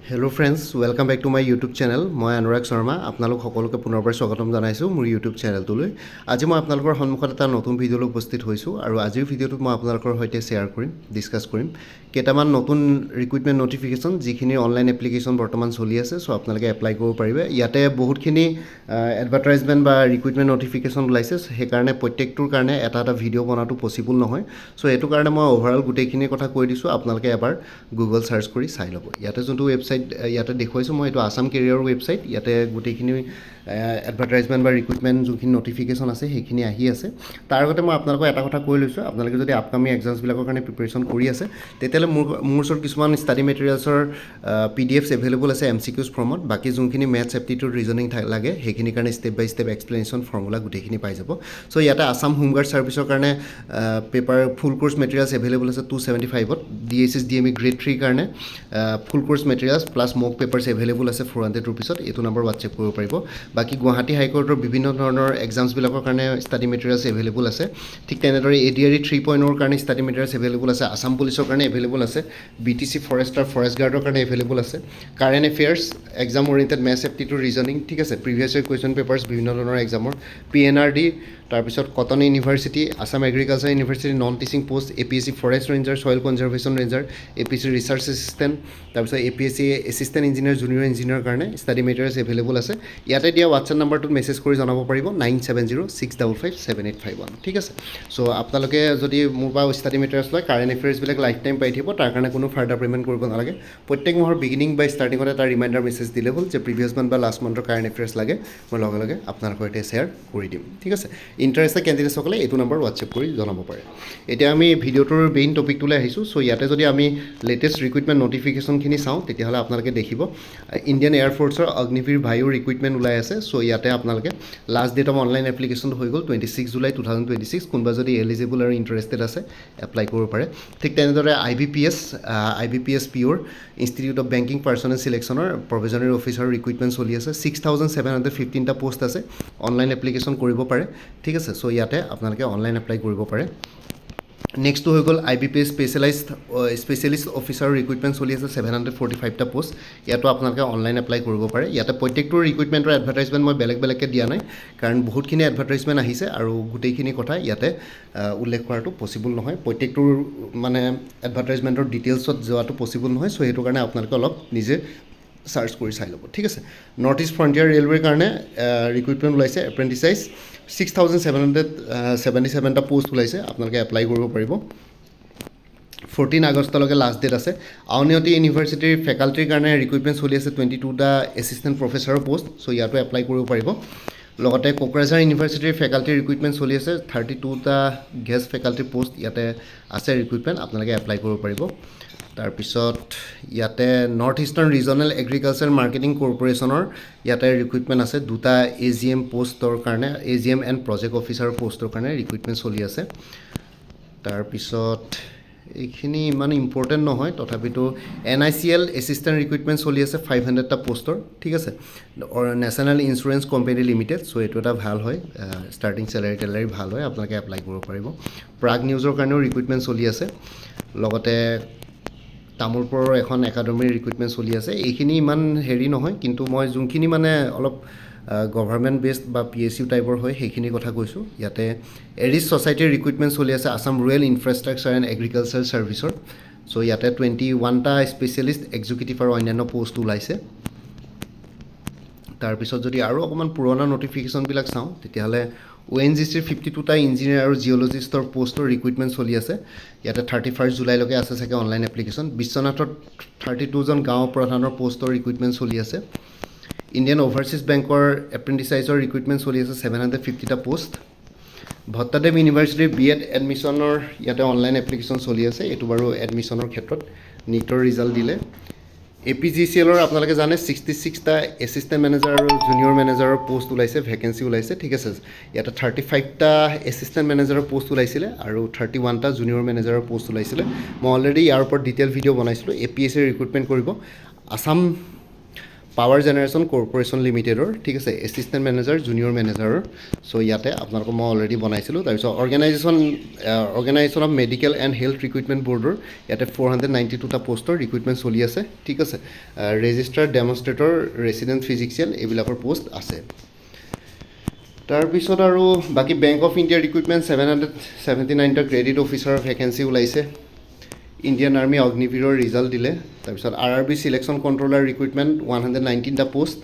Hello' friends, welcome back to my YouTube channel. মই অনুৰাগ শৰ্মা আপোনালোক সকলোকে পুনৰবাৰ স্বাগতম জনাইছোঁ মোৰ ইউটিউব চেনেলটোলৈ। আজি মই আপোনালোকৰ সন্মুখত এটা নতুন ভিডিঅ'লৈ উপস্থিত হৈছোঁ আৰু আজিৰ ভিডিঅ'টোত মই আপোনালোকৰ সৈতে শ্বেয়াৰ কৰিম, ডিছকাছ কৰিম কেইটামান নতুন ৰিক্ৰুইটমেণ্ট নটিফিকেশ্যন যিখিনি অনলাইন এপ্লিকেশ্যন বৰ্তমান চলি আছে। চ' আপোনালোকে এপ্লাই কৰিব পাৰিব। ইয়াতে বহুতখিনি এডভাৰটাইজমেণ্ট বা ৰিক্ৰুইটমেণ্ট নটিফিকেশ্যন ওলাইছে, সেইকাৰণে প্ৰত্যেকটোৰ কাৰণে এটা এটা ভিডিঅ' বনাটো পচিবল নহয়। চ' এইটো কাৰণে মই অভাৰঅল গোটেইখিনিৰ কথা কৈ দিছোঁ, আপোনালোকে এবাৰ গুগল চাৰ্চ কৰি চাই ল'ব। ইয়াতে যোনটো ৱেবছাইট ইয়াতে দেখুৱাইছোঁ মই, এইটো আছাম কেৰিয়াৰৰ ৱেবছাইট। ইয়াতে গোটেইখিনি এডভাৰটাইজমেণ্ট বা ৰিক্ৰুইটমেণ্ট যোনখিনি নটিফিকেশ্যন আছে সেইখিনি আহি আছে। তাৰ আগতে মই আপোনালোকক এটা কথা কৈ লৈছোঁ, আপোনালোকে যদি আপকামিং এক্সামছবিলাকৰ কাৰণে প্ৰিপেৰেশ্যন কৰি আছে তেতিয়াহ'লে মোৰ ওচৰত কিছুমান ষ্টাডি মেটেৰিয়েলছৰ PDFs এভেইলেবল আছে MCQs ফৰ্মত। বাকী যোনখিনি মেথছ এপ্টিটিউড ৰিজনিং লাগে সেইখিনিৰ কাৰণে step by step explanation formula গোটেইখিনি পাই যাব। চ' ইয়াতে আছাম হোমগাৰ্ড ছাৰ্ভিচৰ কাৰণে পেপাৰ ফুল কোৰ্চ মেটেৰিয়েলছ এভেইলেবল আছে 275ত। DSS DME গ্ৰেড 3 কাৰণে ফুল কোৰ্চ মেটেৰিয়েলছ প্লাছ মক পেপাৰ্ছ এভেইলেবল আছে 400 ৰুপিছত। এইটো নম্বৰ হোৱাটছএপ কৰিব পাৰিব। বাকী গুৱাহাটী হাইকোৰ্টৰ বিভিন্ন ধৰণৰ এক্সামছবিলাকৰ কাৰণে ষ্টাডি মেটেৰিয়েলছ এভেইলেবল আছে। ঠিক তেনেদৰে ADRE 3.0ৰ কাৰণে ষ্টাডি মেটেৰিয়েলছ এভেইলেবল আছে। আছাম পুলিচৰ কাৰণে এভেইলেবল আছে। BTC ফৰেষ্টাৰ ফৰেষ্ট গাৰ্ডৰ কাৰণে এভেইলেবল আছে। Current affairs, exam oriented maths aptitude reasoning, ঠিক আছে, প্ৰিভিয়াছ ইয়েৰ কুৱেশ্যন পেপাৰ্ছ বিভিন্ন ধৰণৰ এক্সামৰ, PNRD, তাৰপিছত cotton university, Assam agriculture university non teaching post, APSC forest ranger, soil conservation ranger, APSC research assistant, তাৰপিছত APSC assistant engineer, junior ইঞ্জিনিয়াৰৰ কাৰণে study materials available আছে। ইয়াতে দিয়া হোৱাটছএপ নাম্বাৰটোত মেছেজ কৰি জনাব পাৰিব 9706557851, ঠিক আছে। চ' আপোনালোকে যদি মোৰ পৰা ষ্টাডি মেটেৰিয়েলছ লয়, কাৰেণ্ট এফেয়াৰ্ছবিলাক লাইফ টাইম পাই থাকিব। তাৰ কাৰণে কোনো ফাৰ্ডাৰ পে'মেণ্ট কৰিব নালাগে। প্ৰত্যেক মাহৰ বিগিনিং বা ষ্টাৰ্টিঙতে এটা ৰিমাইণ্ডাৰ মেছেজ দিলে হ'ল যে প্ৰিভিয়াছ মান্থ বা লাষ্ট মান্থৰ কাৰেণ্ট এফেয়াৰ্ছ লাগে, মই লগে লগে আপোনালোকৰ সৈতে শ্বেয়াৰ কৰি দিম, ঠিক আছে। ইণ্টাৰেষ্টেড কেণ্ডিডেটসকলে এইটো নম্বৰ হোৱাটছএপ কৰি জনাব পাৰে। এতিয়া আমি ভিডিঅ'টোৰ মেইন টপিকটোলৈ আহিছোঁ। চ' ইয়াতে যদি আমি লেটেষ্ট ৰিক্ৰুইটমেণ্ট নটিফিকেশ্যনখিনি চাওঁ তেতিয়াহ'লে আপোনালোকে দেখিব ইণ্ডিয়ান এয়াৰফ'ৰ্চৰ অগ্নিবীৰ বায়ু ৰিক্ৰুইটমেণ্ট ওলাই আছে। চ' ইয়াতে আপোনালোকে লাষ্ট ডেট অফ অনলাইন এপ্লিকেশ্যনটো হৈ গ'ল 26 জুলাই 2026। কোনোবা যদি এলিজিবল আৰু ইণ্টাৰেষ্টেড আছে এপ্লাই কৰিব পাৰে। ঠিক তেনেদৰে IBPS পিঅ'ৰ ইনষ্টিটিউট অফ বেংকিং পাৰ্চনেল চিলেকশ্যনৰ প্ৰভিজনাৰী অফিচাৰ ৰিক্ৰুইটমেণ্ট চলি আছে। 6715টা পোষ্ট আছে, অনলাইন এপ্লিকেশ্যন কৰিব পাৰে, ঠিক আছে। চ' ইয়াতে আপোনালোকে অনলাইন এপ্লাই কৰিব পাৰে। নেক্সটটো হৈ গ'ল IBPS স্পেচিয়েলিষ্ট অফিচাৰ ৰিক্ৰুইটমেণ্ট চলি আছে 745টা পোষ্ট। ইয়াতো আপোনালোকে অনলাইন এপ্লাই কৰিব পাৰে। ইয়াতে প্ৰত্যেকটো ৰিক্ৰুইটমেণ্টৰ এডভাৰটাইজমেণ্ট মই বেলেগ বেলেগকৈ দিয়া নাই, কাৰণ বহুতখিনি এডভাৰটাইজমেণ্ট আহিছে আৰু গোটেইখিনি কথা ইয়াতে উল্লেখ কৰাটো পচিবল নহয়। প্ৰত্যেকটোৰ মানে এডভাৰটাইজমেণ্টৰ ডিটেইলছত যোৱাটো পচিবল নহয়। চ' সেইটো কাৰণে আপোনালোকে অলপ নিজে চাৰ্চ কৰি চাই ল'ব, ঠিক আছে। নৰ্থ ইষ্ট ফ্ৰণ্টিয়াৰ ৰেলৱেৰ কাৰণে ৰিক্ৰুইটমেণ্ট ওলাইছে এপ্ৰেণ্টিচাইজ 6777টা পোষ্ট ওলাইছে, আপোনালোকে এপ্লাই কৰিব পাৰিব। 14 আগষ্টলৈকে লাষ্ট ডেট আছে। আউনীআটী ইউনিভাৰ্চিটিৰ ফেকাল্টিৰ কাৰণে ৰিক্ৰুইটমেণ্ট চলি আছে 22টা এছিষ্টেণ্ট প্ৰফেচাৰৰ পোষ্ট। চ' ইয়াতো এপ্লাই কৰিব পাৰিব। লগতে কোকৰাঝাৰ ইউনিভাৰ্চিটিৰ ফেকাল্টিৰ ৰিক্ৰুইটমেণ্ট চলি আছে 32টা গেষ্ট ফেকাল্টিৰ পোষ্ট ইয়াতে আছে ৰিক্ৰুইটমেণ্ট, আপোনালোকে এপ্লাই কৰিব পাৰিব। তাৰপিছত ইয়াতে north eastern regional agriculture marketing কৰ্প'ৰেশ্যনৰ ইয়াতে ৰিক্ৰুইটমেণ্ট আছে 2টা AGM পষ্টৰ কাৰণে, AGM এণ্ড প্ৰজেক্ট অফিচাৰ পষ্টৰ কাৰণে ৰিক্ৰুইটমেণ্ট চলি আছে। তাৰপিছত এইখিনি ইমান ইম্পৰ্টেণ্ট নহয়, তথাপিতো NICL এছিষ্টেণ্ট ৰিক্ৰুইটমেণ্ট চলি আছে 500টা পষ্টৰ, ঠিক আছে। National insurance company limited. So' এইটো এটা ভাল হয়, ষ্টাৰ্টিং চেলাৰী ভাল হয়, আপোনালোকে এপ্লাই কৰিব পাৰিব। প্ৰাগ নিউজৰ কাৰণেও ৰিক্ৰুইটমেণ্ট চলি আছে। লগতে তামোলপুৰৰ এখন একাডেমীৰ ৰিক্ৰুইটমেণ্ট চলি আছে। এইখিনি ইমান হেৰি নহয়, কিন্তু মই যোনখিনি মানে অলপ গভৰ্ণমেণ্ট বেছড বা PSU টাইপৰ হয় সেইখিনি কথা কৈছোঁ। ইয়াতে এৰিছ ছ'চাইটিৰ ৰিক্ৰুইটমেণ্ট চলি আছে Assam rural infrastructure and agriculture ছাৰ্ভিচৰ। চ' ইয়াতে 21টা স্পেচিয়েলিষ্ট এক্সিকিউটিভ আৰু অন্যান্য পোষ্ট ওলাইছে। তাৰপিছত যদি আৰু অকণমান পুৰণা নটিফিকেশ্যনবিলাক চাওঁ তেতিয়াহ'লে ONGCৰ 52টা ইঞ্জিনিয়াৰ আৰু জিঅ'লজিষ্টৰ পোষ্টৰ ৰিক্ৰুইটমেণ্ট চলি আছে। ইয়াতে 31 জুলাইলৈকে আছে চাগে অনলাইন এপ্লিকেশ্যন। বিশ্বনাথত 32জন গাঁও প্ৰধানৰ পোষ্টৰ ৰিক্ৰুইটমেণ্ট চলি আছে। ইণ্ডিয়ান অভাৰচিজ বেংকৰ এপ্ৰেণ্টিচাইজৰ ৰিক্ৰুইটমেণ্ট চলি আছে 750টা পোষ্ট। ভট্টাদেৱ ইউনিভাৰ্চিটিৰ BEd এডমিশ্যনৰ ইয়াতে অনলাইন এপ্লিকেশ্যন চলি আছে। এইটো বাৰু এডমিশ্যনৰ ক্ষেত্ৰত নীটৰ ৰিজাল্ট দিলে। APGCLৰ আপোনালোকে জানে 66টা এছিষ্টেণ্ট মেনেজাৰ আৰু জুনিয়ৰ মেনেজাৰৰ পোষ্ট ওলাইছে, ভেকেঞ্চি ওলাইছে, ঠিক আছে। ইয়াতে 35টা এছিষ্টেণ্ট মেনেজাৰৰ পোষ্ট ওলাইছিলে আৰু 31টা জুনিয়ৰ মেনেজাৰৰ পোষ্ট ওলাইছিলে। মই অলৰেডি ইয়াৰ ওপৰত ডিটেইল ভিডিঅ' বনাইছিলোঁ। APSC ৰিক্ৰুইটমেণ্ট কৰিব। আছাম পাৱাৰ জেনেৰেশ্যন কৰ্পৰেশ্যন লিমিটেডৰ ঠিক আছে এছিষ্টেণ্ট মেনেজাৰ জুনিয়ৰ মেনেজাৰৰ চ' ইয়াতে আপোনালোকক মই অলৰেডি বনাইছিলোঁ তাৰপিছত organisation of medical and health recruitment বৰ্ডৰ ইয়াতে 492টা পোষ্টৰ ৰিক্ৰুইটমেণ্ট চলি আছে ঠিক আছে ৰেজিষ্টাৰ্ড ডেমনষ্ট্ৰেটৰ ৰেচিডেণ্ট ফিজিক্সিয়ান এইবিলাকৰ পোষ্ট আছে তাৰপিছত আৰু বাকী বেংক অফ ইণ্ডিয়াৰ ৰিক্ৰুইটমেণ্ট 779টা ক্ৰেডিট অফিচাৰৰ ভেকেঞ্চি ওলাইছে ইণ্ডিয়ান আৰ্মি অগ্নিবীৰৰ ৰিজাল্ট দিলে তাৰপিছত RRB চিলেকশ্যন কণ্ট্ৰলাৰ ৰিক্ৰুইটমেণ্ট 119টা পোষ্ট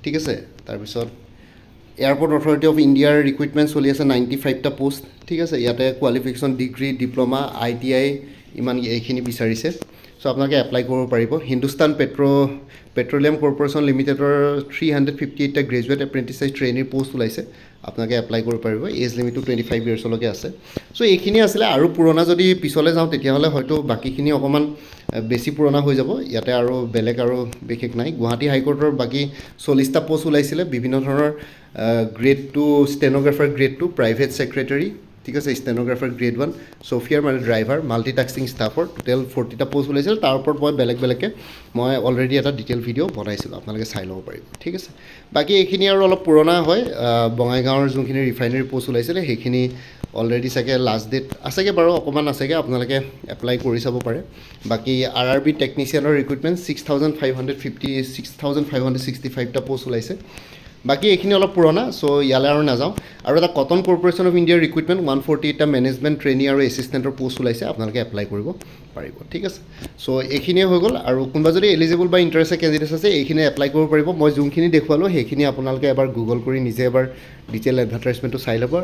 ঠিক আছে তাৰপিছত এয়াৰপৰ্ট অথৰিটি অফ ইণ্ডিয়াৰ ৰিক্ৰুইটমেণ্ট চলি আছে 95টা পোষ্ট ঠিক আছে ইয়াতে কোৱালিফিকেশ্যন ডিগ্ৰী ডিপ্ল'মা ITI ইমান এইখিনি বিচাৰিছে চ' আপোনালোকে এপ্লাই কৰিব পাৰিব হিন্দুস্তান পেট্ৰলিয়াম কৰ্পৰেশ্যন লিমিটেডৰ 358টা গ্ৰেজুৱেট এপ্ৰেণ্টিছাইজ ট্ৰেইনিৰ পোষ্ট ওলাইছে আপোনালোকে এপ্লাই কৰিব পাৰিব এজ লিমিটটো 25 ইয়াৰ্ছলৈকে আছে চ' এইখিনি আছিলে আৰু পুৰণা যদি পিছলৈ যাওঁ তেতিয়াহ'লে হয়তো বাকীখিনি অকণমান বেছি পুৰণা হৈ যাব ইয়াতে আৰু বেলেগ আৰু বিশেষ নাই গুৱাহাটী হাইকোৰ্টৰ বাকী 40টা পোষ্ট ওলাইছিলে বিভিন্ন ধৰণৰ grade 2 stenographer grade 2 private secretary ঠিক আছে ষ্টেন'গ্ৰাফাৰ গ্ৰেড 1 ছফিয়াৰ মানে ড্ৰাইভাৰ মাল্টিটাস্কিং ষ্টাফৰ টোটেল 40টা পোষ্ট ওলাইছিল তাৰ ওপৰত মই বেলেগকৈ মই অলৰেডি এটা ডিটেইল ভিডিঅ' বনাইছিলোঁ আপোনালোকে চাই ল'ব পাৰিব ঠিক আছে বাকী এইখিনি আৰু অলপ পুৰণা হয় বঙাইগাঁৱৰ যোনখিনি ৰিফাইনেৰী পোষ্ট ওলাইছিলে সেইখিনি অলৰেডি চাগে লাষ্ট ডেট আছেগৈ বাৰু অকণমান আছেগৈ আপোনালোকে এপ্লাই কৰি চাব পাৰে বাকী RRB টেকনিচিয়ানৰ ৰিক্ৰুইটমেণ্ট 6,565টা পোষ্ট ওলাইছে বাকী এইখিনি অলপ পুৰণা চ' ইয়ালৈ আৰু নাযাওঁ আৰু এটা কটন কৰ্পৰেশ্যন অফ ইণ্ডিয়াৰ ৰিক্ৰুইটমেণ্ট 148টা মেনেজমেণ্ট ট্ৰেইনি আৰু এছিষ্টেণ্টৰ পোষ্ট ওলাইছে আপোনালোকে এপ্লাই কৰিব পাৰিব ঠিক আছে চ' এইখিনিয়ে হৈ গ'ল আৰু কোনোবা যদি এলিজিবল বা ইণ্টাৰেষ্টেড কেণ্ডিডেটছ আছে এইখিনি এপ্লাই কৰিব পাৰিব মই যোনখিনি দেখুৱালোঁ সেইখিনি আপোনালোকে এবাৰ গুগল কৰি নিজে এবাৰ ডিটেইল এডভাৰটাইজমেণ্টটো চাই ল'ব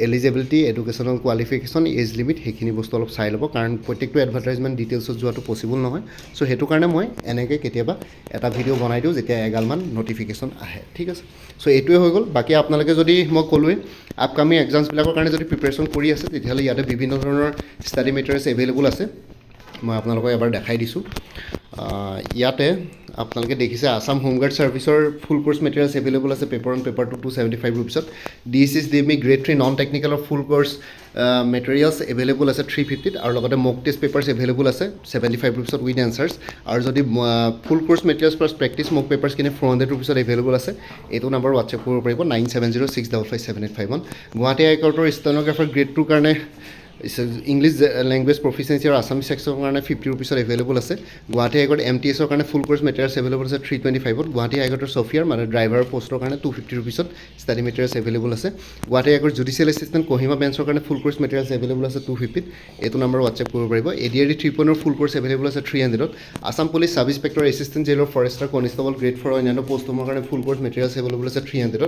eligibility educational qualification age limit সেইখিনি বস্তু অলপ চাই ল'ব কাৰণ প্ৰত্যেকটো এডভাৰটাইজমেণ্ট ডিটেইলছত যোৱাটো পচিবল নহয় চ' সেইটো কাৰণে মই এনেকৈ কেতিয়াবা এটা ভিডিঅ' বনাই দিওঁ যেতিয়া এগালমান নটিফিকেশ্যন আহে ঠিক আছে চ' এইটোৱে হৈ গ'ল বাকী আপোনালোকে যদি মই ক'লোৱেই আপকামিং এক্সামছবিলাকৰ কাৰণে যদি প্ৰিপেৰেশ্যন কৰি আছে তেতিয়াহ'লে ইয়াতে বিভিন্ন ধৰণৰ ষ্টাডি মেটেৰিয়েলছ এভেইলেবল আছে মই আপোনালোকক এবাৰ দেখাই দিছোঁ ইয়াতে আপোনালোকে দেখিছে আসাম হোমগাৰ্ড ছাৰ্ভিচৰ ফুল কোৰ্চ মেটেৰিয়েলছ এভেইলেবল আছে পেপাৰ 1 পেপাৰ 2 275 ৰুপিছত DSS DME গ্ৰেড 3 নন টেকনিকেলৰ ফুল কোৰ্চ মেটেৰিয়েলছ এভেইলেবল আছে 350 আৰু লগতে মক টেষ্ট পেপাৰ্ছ এভেইলেবল আছে 75 ৰুপিছত উইথ এনচাৰ্ছ আৰু যদি ফুল কোৰ্চ মেটেৰিয়েলছ প্লাছ প্ৰেক্টিছ মক পেপাৰ্ছ কিনে 400 ৰুপিছত এভেইলেবল আছে এইটো নাম্বাৰ হোৱাটছএপ কৰিব পাৰিব 9706557851 গুৱাহাটী হাইকোৰ্টৰ ষ্টেন'গ্ৰাফাৰ গ্ৰেড 2 কাৰণে ইংলিছ লেংগুৱেজ প্ৰফিচিয়েঞ্চি আৰু আছামিজ ছেকশ্যনৰ কাৰণে 50 ৰুপিছত এভেইলেবল আছে গুৱাহাটী হাইকোৰ্ট MTSৰ কাৰণে ফুল কোৰ্চ মেটেৰিয়েলছ এভেইলেবল আছে 325ত গুৱাহাটী হাইকোৰ্টৰ ছফিয়াৰ মানে ড্ৰাইভাৰ পষ্টৰ কাৰণে 250 ৰুপিছত ষ্টাডি মেটেৰিয়েলছ এভেইলেবল আছে Guwahati high court judicial assistant Kohima বেঞ্চৰ কাৰণে ফুল কোৰ্চ মেটেৰিয়েলছ এভেইলেবল আছে 250ত এইটো নাম্বাৰ হোৱাটছএপ কৰিব পাৰিব ADRE 3.0 ফুল কোৰ্চ এভেইলেবল আছে 300ত Assam police sub inspector assistant jailor forester constable grade 4 অন্যান্য পষ্টসমূহৰ কাৰণে ফুল কোৰ্চ মেটেৰিয়েলছ এভেইলেবল আছে 300ত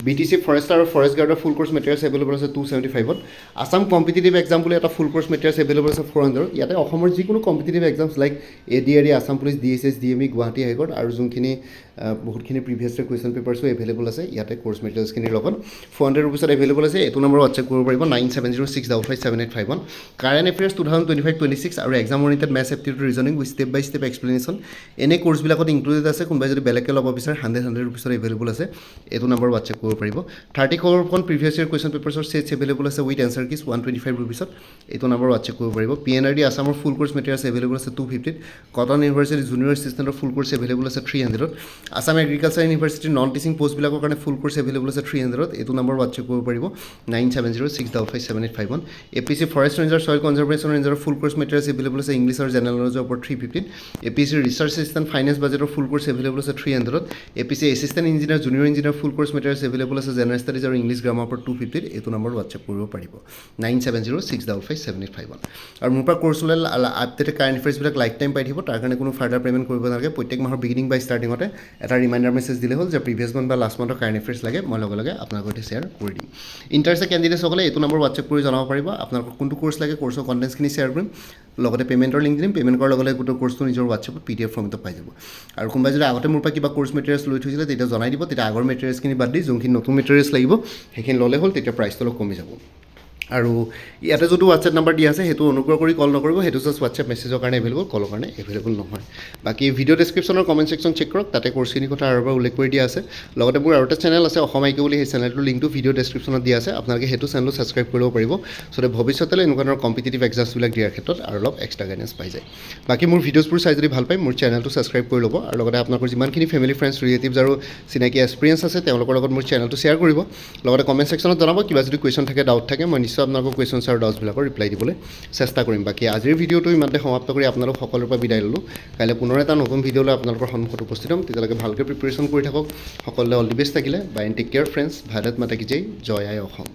BTC ফৰেষ্টাৰ আৰু ফৰেষ্ট গাৰ্ডৰ ফুল কোৰ্চ মেটেৰিয়েলছ এভেইলেবল আছে 275ত আছাম কম্পিটিটিভ এক্সাম বুলি এটা ফুল কোৰ্চ মেটেৰিয়েলছ এভেইলেবল আছে 400 ইয়াতে অসমৰ যিকোনো competitive exams like ADRE Assam police DSS DME Guwahati high court আৰু যোনখিনি বহুতখিনি প্ৰিভিয়াছ কুৱেশ্যন পেপাৰ্ছো এভেইলেবল আছে ইয়াতে কোৰ্চ মেটেৰিয়েলছখিনিৰ লগত 400 ৰুপিছত এভেইলেবল আছে এইটো নম্বৰ হোৱাটছএপ কৰিব পাৰিব 9706557851 কাৰেণ্ট এফেয়াৰ্ছ 2025-26 আৰু exam oriented maths aptitude reasoning with step by step explanation এনে কোৰ্চবিলাকত ইনক্লুডেড আছে কোনোবাই যদি বেলেগকৈ ল'ব বিচাৰে 100 ৰুপিছত এভেইলেবল আছে এইটো নম্বৰ হোৱাটছএপ কৰিব পাৰিব 34খন প্ৰিভিয়াছ ইয়েৰ কুৱেশ্যন পেপাৰ্ছৰ ছেটছ এভেইলেবল আছে উইথ এনচাৰ কিজ 125 ৰুপিছত এইটো নম্বৰ হোৱাটছএপ কৰিব পাৰিব PNRD আছামৰ ফুল কোৰ্চ মেটেৰিয়েলছ এভেইলেবল আছে 250ত কটন ইউনিভাৰ্চিটি জুনিয়ৰ এছিষ্টেণ্টৰ ফুল কোৰ্চ এভেইলেবল আছে 300ত Assam agriculture university non teaching পষ্টবিলাকৰ কাৰণে ফুল কোৰ্চ এভেইলেবল আছে 300ত এইটো নম্বৰ হোৱাটছএপ কৰিব পাৰিব 9706557851 APC forest ranger soil conservation ৰেঞ্জাৰৰ ফুল কোৰ্চ মেটেৰিয়েলছ এভেইলেবল আছে ইংলিছ আৰু জেনেৰেল নলেজৰ ওপৰত 350ত APC ৰিচাৰ্চ এছিষ্টেণ্ট ফাইনেন্স বাজেটৰ ফুল কোৰ্চ এভেইলেবল আছে 300ত APC assistant engineer junior engineer full course materials available আছে জেনেৰেল ষ্টাডিজ আৰু ইংলিছ গ্ৰামাৰ ওপৰত 250ত এইটো নম্বৰ হোৱাটছএপ কৰিব পাৰিব 9706557851 আৰু মোৰ পৰা কোৰ্চ ল'লে আপডেটেড কাৰেণ্ট এফেয়াৰ্ছবিলাক লাইফ টাইম পাই থাকিব তাৰ কাৰণে কোনো ফাৰ্ডাৰ পে'মেণ্ট কৰিব নালাগে প্ৰত্যেক মাহৰ বিগিনিং বা ষ্টাৰ্টিঙতে এটা ৰিমাইণ্ডাৰ মেছেজ দিলে হ'ল যে প্ৰিভিয়াছ মান্থ বা লাষ্ট মান্থৰ কাৰেণ্ট এফেয়াৰ্ছ লাগে মই লগে লগে আপোনালোকৰ সৈতে শ্বেয়াৰ কৰি দিম ইণ্টাৰেষ্টেড কেণ্ডিডেটছসকলে এইটো নম্বৰ হোৱাটছএপ কৰি জনাব পাৰিব আপোনালোকৰ কোনটো কোৰ্চ লাগে কোৰ্চৰ কণ্টেণ্টছখিনি শ্বেয়াৰ কৰিম লগতে পে'মেণ্টৰ লিংক দিম পে'মেণ্ট কৰাৰ লগে লগে গোটেই কোৰ্চটো নিজৰ হোৱাটছএপত PDF ফৰ্মেটত পাই যাব আৰু কোনোবাই যদি আগতে মোৰ পৰা কিবা কোৰ্চ মেটেৰিয়েলছ লৈ থৈছিলে তেতিয়া জনাই দিব তেতিয়া আগৰ মেটেৰিয়েলছখিনি বাদ দি যোনখিনি নতুন মেটেৰিয়েলছ লাগিব সেইখিনি ল'লে হ'ল তেতিয়া প্ৰাইচটো অলপ কমি যাব আৰু ইয়াতে যোনটো হোৱাটছএপ নাম্বাৰ দিয়া আছে সেইটো অনুগ্ৰহ কৰি কল নকৰিব, সেইটো জাষ্ট হোৱাটছএপ মেছেজৰ কাৰণে এভেইলেবল, কলৰ কাৰণে এভেইলেবল নহয়। বাকী ভিডিঅ' ডেছক্ৰিপশ্যনৰ কমেণ্ট ছেকশ্যন চেক কৰক, তাতে কোৰ্চখিনিৰ কথা আৰু এবাৰ উল্লেখ কৰি দিয়া আছে। লগতে মোৰ আৰু এটা চেনেল আছে অসম আইকে বুলি, সেই চেনেলটোৰ লিংকটো ভিডিঅ' ডেছক্ৰিপশ্যনত দিয়া আছে, আপোনালোকে সেইটো চেনেলো ছাবস্ক্ৰাইব কৰিব পাৰিব। চ' ভৱিষ্যতলৈ এনেকুৱা ধৰণৰ কম্পিটিটিভ এক্সামছবিলাক দিয়াৰ ক্ষেত্ৰত আৰু অলপ এক্সট্ৰা গাইডেঞ্চ পাই যায়। বাকী মোৰ ভিডিঅ'ছবোৰ চাই যদি ভাল পায় মোৰ চেনেলটো ছাবস্ক্ৰাইব কৰি ল'ব, আৰু লগতে আপোনালোকৰ যিমানখিনি ফেমিলি ফ্ৰেণ্ডছ ৰিলেটিভছ আৰু চিনাকি এক্সপিৰিয়েঞ্চ আছে তেওঁলোকৰ লগত মোৰ চেনেলটো শ্বেয়াৰ কৰিব। লগতে কমেণ্ট ছেকশ্যনত জনাব কিবা যদি কুৱেশ্যন থাকে, ডাউট থাকে, মই নিশ্চয় আপোনালোকৰ কুৱেশ্যনছ আৰু ডাউটছবিলাকৰ ৰিপ্লাই দিবলৈ চেষ্টা কৰিম। বাকী আজিৰ ভিডিঅ'টো ইমানতে সমাপ্ত কৰি আপোনালোক সকলোৰে পৰা বিদায় ল'লোঁ। কাইলৈ পুনৰ এটা নতুন ভিডিঅ' লৈ আপোনালোকৰ সন্মুখত উপস্থিত হ'ম। তেতিয়ালৈকে ভালকৈ প্ৰিপেৰেশ্যন কৰি থাকক। সকলোৱে অল দি বেষ্ট থাকিলে। Bye and take care friends. Bharat মাতা কি জয়, জয় আই অসম।